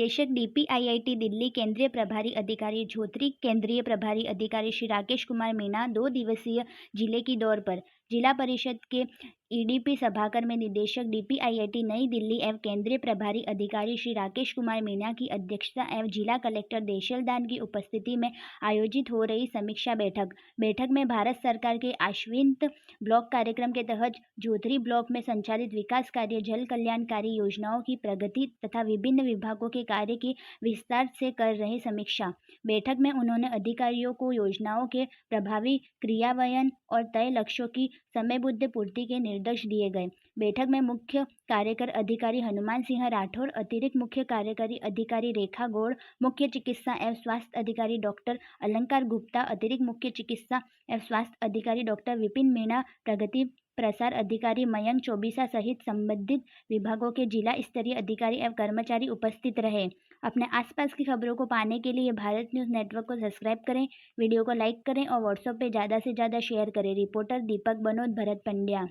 निदेशक डीपीआईआईटी दिल्ली केंद्रीय प्रभारी अधिकारी जोधरी केंद्रीय प्रभारी अधिकारी श्री राकेश कुमार मीणा 2 दिवसीय जिले की दौर पर। जिला परिषद के ईडीपी सभागार में निदेशक डीपीआईआईटी नई दिल्ली एवं केंद्रीय प्रभारी अधिकारी श्री राकेश कुमार मीणा की अध्यक्षता एवं जिला कलेक्टर देशलदान की उपस्थिति में आयोजित हो रही समीक्षा बैठक में भारत सरकार के आश्वित ब्लॉक कार्यक्रम के तहत जोधरी ब्लॉक में संचालित विकास कार्य, जल कल्याणकारी योजनाओं की प्रगति तथा विभिन्न विभागों के कार्य की विस्तार से कर रहे समीक्षा। बैठक में उन्होंने अधिकारियों को योजनाओं के प्रभावी क्रियान्वयन और तय लक्ष्यों की समयबद्ध पूर्ति के निर्देश दिए गए। बैठक में मुख्य कार्यकारी अधिकारी हनुमान सिंह राठौर, अतिरिक्त मुख्य कार्यकारी अधिकारी रेखा गौड़, मुख्य चिकित्सा एवं स्वास्थ्य अधिकारी डॉक्टर अलंकार गुप्ता, अतिरिक्त मुख्य चिकित्सा एवं स्वास्थ्य अधिकारी डॉक्टर विपिन मीणा, प्रगति प्रसार अधिकारी मयंक चौबीसा सहित संबंधित विभागों के जिला स्तरीय अधिकारी एवं कर्मचारी उपस्थित रहे। अपने आसपास की खबरों को पाने के लिए भारत न्यूज़ नेटवर्क को सब्सक्राइब करें, वीडियो को लाइक करें और व्हाट्सएप पे ज़्यादा से ज़्यादा शेयर करें। रिपोर्टर दीपक बनोद, भरत पंड्या।